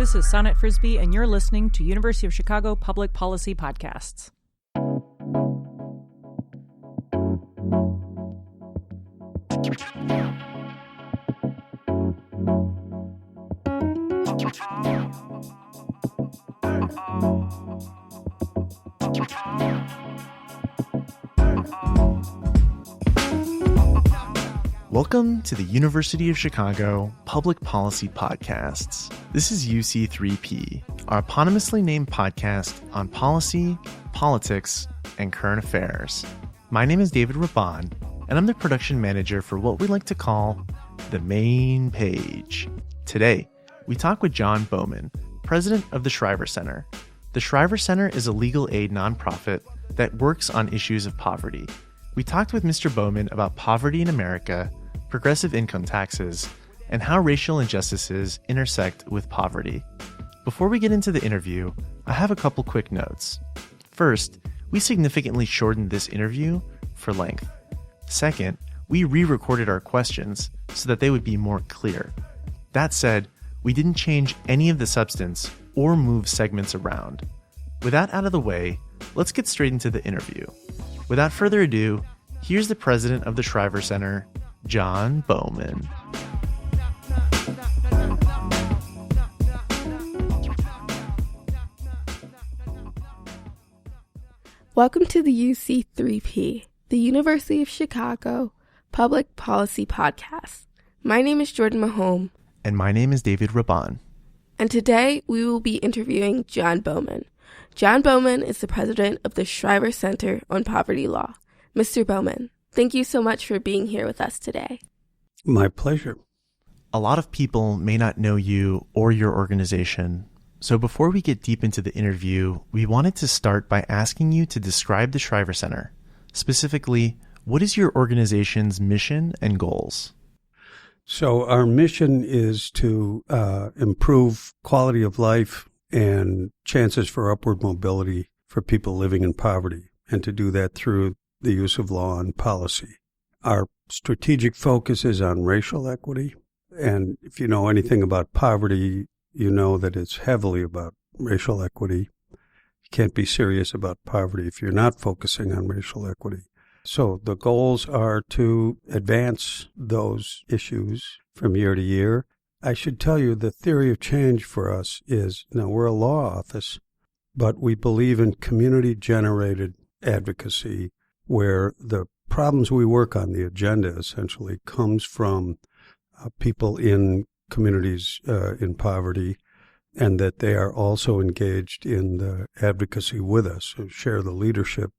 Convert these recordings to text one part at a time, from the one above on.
This is Sonnet Frisbee, and you're listening to University of Chicago Public Policy Podcasts. Welcome to the University of Chicago Public Policy Podcasts. This is UC3P, our eponymously named podcast on policy, politics, and current affairs. My name is David Raban, and I'm the production manager for what we like to call the main page. Today, we talk with John Bouman, president of the Shriver Center. The Shriver Center is a legal aid nonprofit that works on issues of poverty. We talked with Mr. Bouman about poverty in America, progressive income taxes, and how racial injustices intersect with poverty. Before we get into the interview, I have a couple quick notes. First, we significantly shortened this interview for length. Second, we re-recorded our questions so that they would be more clear. That said, we didn't change any of the substance or move segments around. With that out of the way, let's get straight into the interview. Without further ado, here's the president of the Shriver Center, John Bouman. Welcome to the UC3P, the University of Chicago Public Policy Podcast. My name is Jordyn Mahome. And my name is David Raban. And today we will be interviewing John Bouman. John Bouman is the president of the Shriver Center on Poverty Law. Mr. Bouman, thank you so much for being here with us today. My pleasure. A lot of people may not know you or your organization. So before we get deep into the interview, we wanted to start by asking you to describe the Shriver Center. Specifically, what is your organization's mission and goals? So our mission is to improve quality of life and chances for upward mobility for people living in poverty, and to do that through the use of law and policy. Our strategic focus is on racial equity, and if you know anything about poverty, you know that it's heavily about racial equity. You can't be serious about poverty if you're not focusing on racial equity. So the goals are to advance those issues from year to year. I should tell you the theory of change for us is, now we're a law office, but we believe in community-generated advocacy where the problems we work on, the agenda essentially, comes from people in communities in poverty, and that they are also engaged in the advocacy with us, who share the leadership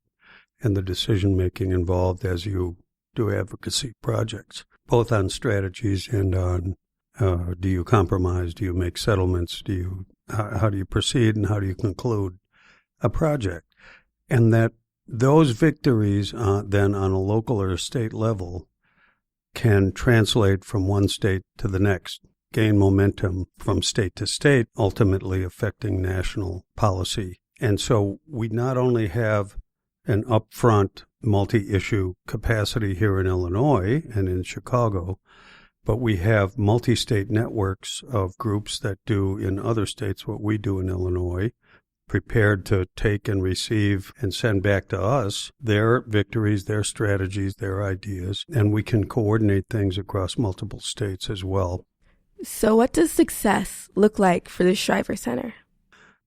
and the decision-making involved as you do advocacy projects, both on strategies and on do you compromise, do you make settlements, how do you proceed, and how do you conclude a project. And that those victories then on a local or a state level can translate from one state to the next, gain momentum from state to state, ultimately affecting national policy. And so we not only have an upfront multi-issue capacity here in Illinois and in Chicago, but we have multi-state networks of groups that do in other states what we do in Illinois, prepared to take and receive and send back to us their victories, their strategies, their ideas, and we can coordinate things across multiple states as well. So what does success look like for the Shriver Center?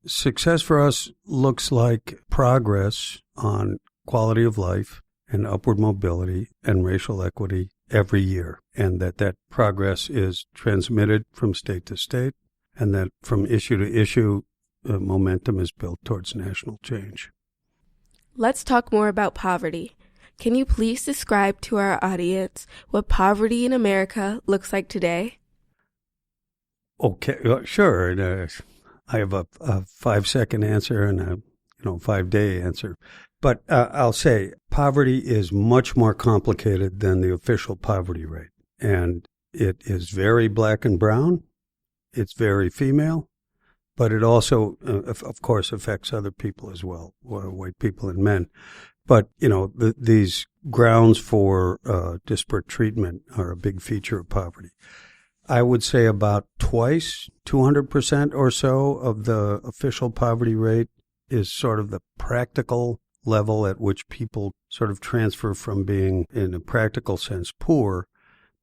Success for us looks like progress on quality of life and upward mobility and racial equity every year, and that progress is transmitted from state to state, and that from issue to issue, momentum is built towards national change. Let's talk more about poverty. Can you please describe to our audience what poverty in America looks like today? Okay, sure. And, I have a 5-second answer and a 5-day answer. But I'll say poverty is much more complicated than the official poverty rate. And it is very black and brown. It's very female. But it also, of course, affects other people as well, white people and men. But, these grounds for disparate treatment are a big feature of poverty. I would say about twice, 200% or so of the official poverty rate is sort of the practical level at which people sort of transfer from being, in a practical sense, poor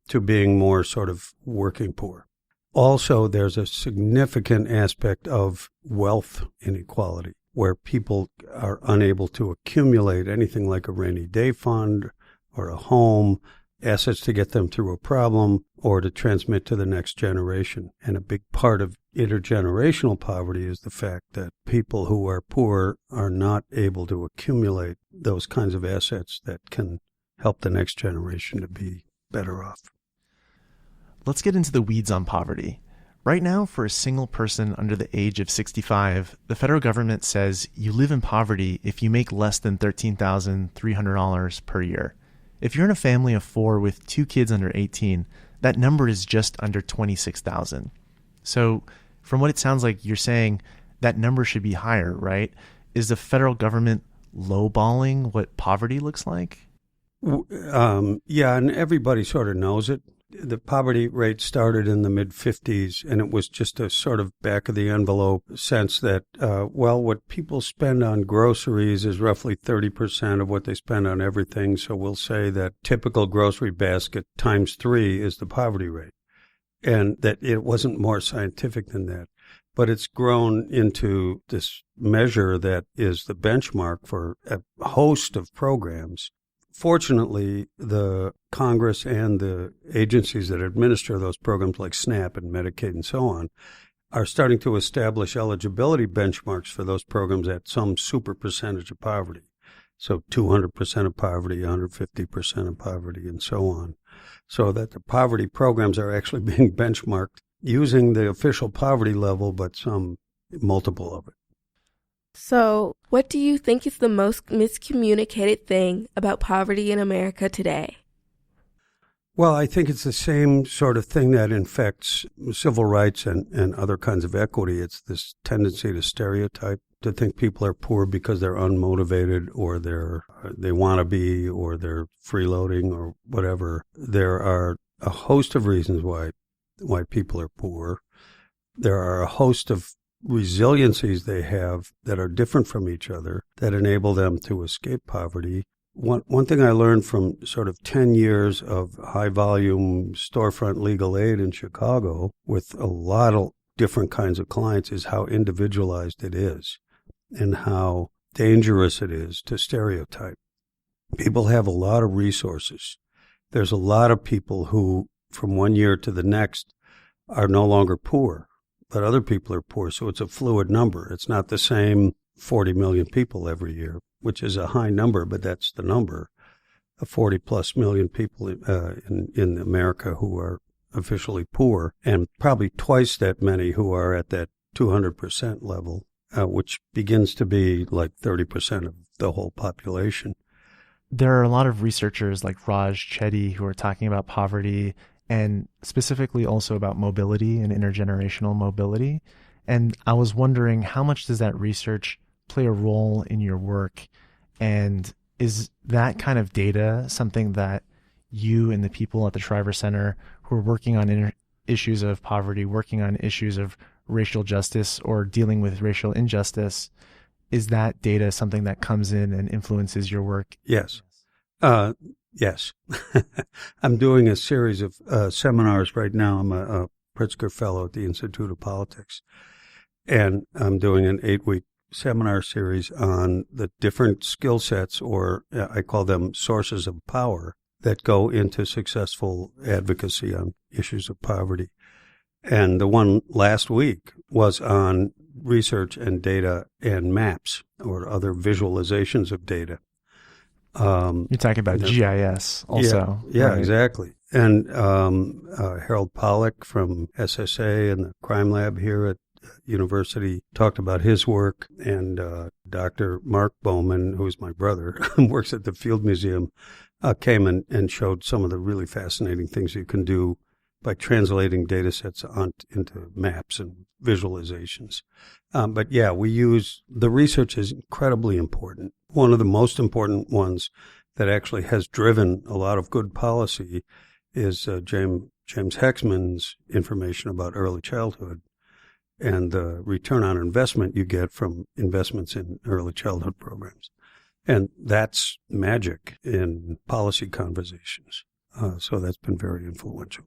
to being more sort of working poor. Also, there's a significant aspect of wealth inequality where people are unable to accumulate anything like a rainy day fund or a home, assets to get them through a problem or to transmit to the next generation. And a big part of intergenerational poverty is the fact that people who are poor are not able to accumulate those kinds of assets that can help the next generation to be better off. Let's get into the weeds on poverty. Right now, for a single person under the age of 65, the federal government says you live in poverty if you make less than $13,300 per year. If you're in a family of 4 with 2 kids under 18, that number is just under $26,000. So from what it sounds like, you're saying that number should be higher, right? Is the federal government lowballing what poverty looks like? Yeah, and everybody sort of knows it. The poverty rate started in the mid-50s, and it was just a sort of back-of-the-envelope sense that, what people spend on groceries is roughly 30% of what they spend on everything, so we'll say that typical grocery basket times 3 is the poverty rate, and that it wasn't more scientific than that. But it's grown into this measure that is the benchmark for a host of programs. Fortunately, the Congress and the agencies that administer those programs like SNAP and Medicaid and so on are starting to establish eligibility benchmarks for those programs at some super percentage of poverty. So 200% of poverty, 150% of poverty, and so on. So that the poverty programs are actually being benchmarked using the official poverty level, but some multiple of it. So, what do you think is the most miscommunicated thing about poverty in America today? Well, I think it's the same sort of thing that infects civil rights and other kinds of equity. It's this tendency to stereotype, to think people are poor because they're unmotivated or they want to be or they're freeloading or whatever. There are a host of reasons why people are poor. There are a host of resiliencies they have that are different from each other that enable them to escape poverty. One thing I learned from sort of 10 years of high-volume storefront legal aid in Chicago with a lot of different kinds of clients is how individualized it is and how dangerous it is to stereotype. People have a lot of resources. There's a lot of people who, from one year to the next, are no longer poor, but other people are poor, so it's a fluid number. It's not the same 40 million people every year, which is a high number, but that's the number of 40-plus million people in America who are officially poor, and probably twice that many who are at that 200% level, which begins to be like 30% of the whole population. There are a lot of researchers like Raj Chetty who are talking about poverty and specifically also about mobility and intergenerational mobility. And I was wondering, how much does that research play a role in your work? And is that kind of data something that you and the people at the Shriver Center who are working on issues of poverty, working on issues of racial justice or dealing with racial injustice, is that data something that comes in and influences your work? Yes. Yes. I'm doing a series of seminars right now. I'm a Pritzker Fellow at the Institute of Politics, and I'm doing an 8-week seminar series on the different skill sets, or I call them sources of power, that go into successful advocacy on issues of poverty. And the one last week was on research and data and maps or other visualizations of data. You're talking about GIS also. Yeah, right? Exactly. And Harold Pollack from SSA and the Crime Lab here at University talked about his work, and Dr. Mark Bouman, who's my brother, works at the Field Museum, came and showed some of the really fascinating things you can do by translating data sets into maps and visualizations. But yeah, the research is incredibly important. One of the most important ones that actually has driven a lot of good policy is James James Hecksman's information about early childhood and the return on investment you get from investments in early childhood programs. And that's magic in policy conversations. So that's been very influential.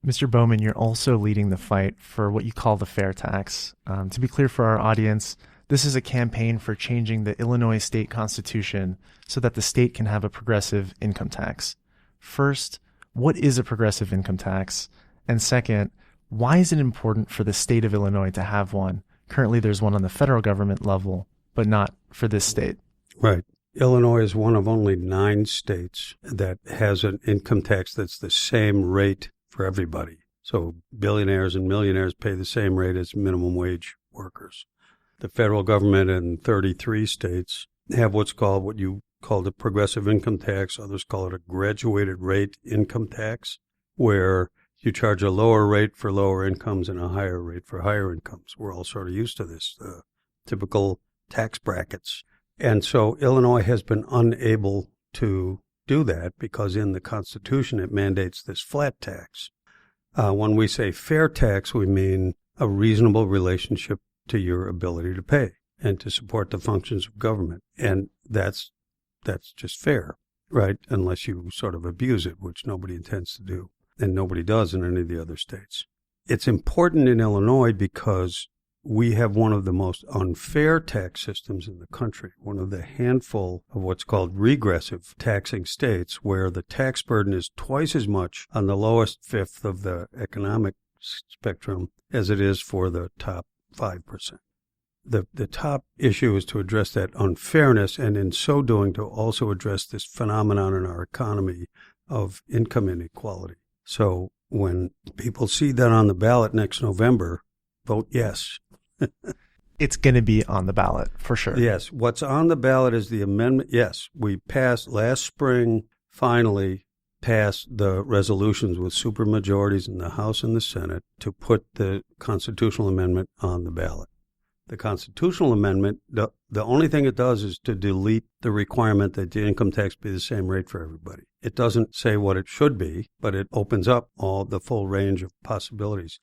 Mr. Bouman, you're also leading the fight for what you call the fair tax. To be clear for our audience, this is a campaign for changing the Illinois state constitution so that the state can have a progressive income tax. First, what is a progressive income tax? And second, why is it important for the state of Illinois to have one? Currently, there's one on the federal government level, but not for this state. Right. Illinois is one of only 9 states that has an income tax that's the same rate for everybody. So billionaires and millionaires pay the same rate as minimum wage workers. The federal government in 33 states have what you call the progressive income tax. Others call it a graduated rate income tax, where you charge a lower rate for lower incomes and a higher rate for higher incomes. We're all sort of used to this, typical tax brackets. And so Illinois has been unable to do that because in the Constitution it mandates this flat tax. When we say fair tax, we mean a reasonable relationship to your ability to pay and to support the functions of government. And that's just fair, right? Unless you sort of abuse it, which nobody intends to do, and nobody does in any of the other states. It's important in Illinois because we have one of the most unfair tax systems in the country, one of the handful of what's called regressive taxing states where the tax burden is twice as much on the lowest fifth of the economic spectrum as it is for the top 5%. The top issue is to address that unfairness, and in so doing to also address this phenomenon in our economy of income inequality. So when people see that on the ballot next November, vote yes. It's going to be on the ballot, for sure. Yes. What's on the ballot is the amendment. Yes, we passed last spring, finally passed the resolutions with supermajorities in the House and the Senate to put the constitutional amendment on the ballot. The constitutional amendment, the only thing it does is to delete the requirement that the income tax be the same rate for everybody. It doesn't say what it should be, but it opens up all the full range of possibilities.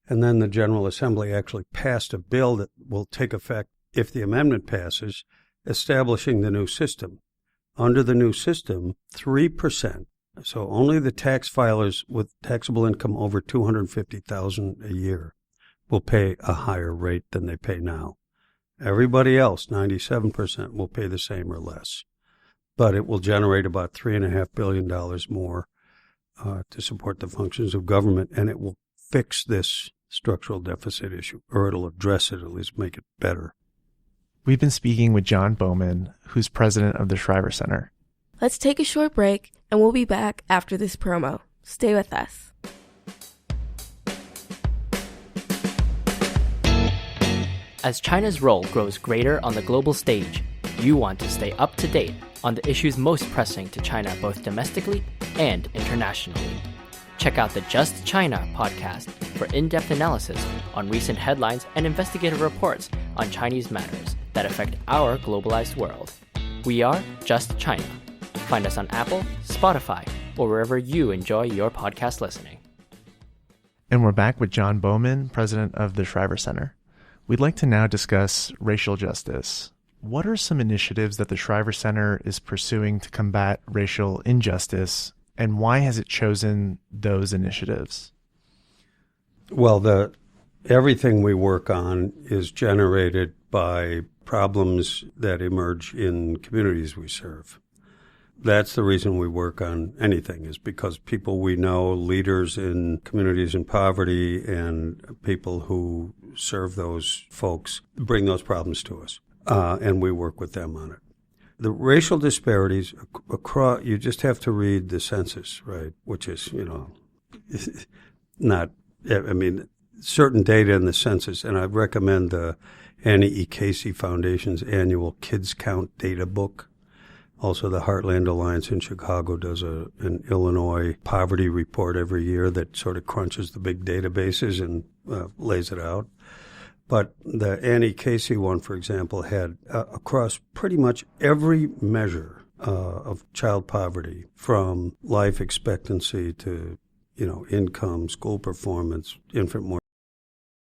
And then the General Assembly actually passed a bill that will take effect if the amendment passes, establishing the new system. Under the new system, 3%, so only the tax filers with taxable income over $250,000 a year, will pay a higher rate than they pay now. Everybody else, 97%, will pay the same or less. But it will generate about $3.5 billion more to support the functions of government, and it will fix this structural deficit issue, or it'll address it, at least make it better. We've been speaking with John Bouman, who's president of the Shriver Center. Let's take a short break, and we'll be back after this promo. Stay with us. As China's role grows greater on the global stage, you want to stay up to date on the issues most pressing to China both domestically and internationally. Check out the Just China podcast for in-depth analysis on recent headlines and investigative reports on Chinese matters that affect our globalized world. We are Just China. Find us on Apple, Spotify, or wherever you enjoy your podcast listening. And we're back with John Bouman, president of the Shriver Center. We'd like to now discuss racial justice. What are some initiatives that the Shriver Center is pursuing to combat racial injustice, and why has it chosen those initiatives? Well, everything we work on is generated by problems that emerge in communities we serve. That's the reason we work on anything, is because people we know, leaders in communities in poverty and people who serve those folks, bring those problems to us, and we work with them on it. The racial disparities across, you just have to read the census, right, which is, not, I mean, certain data in the census, and I recommend the Annie E. Casey Foundation's annual Kids Count data book. Also, the Heartland Alliance in Chicago does an Illinois poverty report every year that sort of crunches the big databases and lays it out. But the Annie Casey one, for example, had across pretty much every measure of child poverty, from life expectancy to income, school performance, infant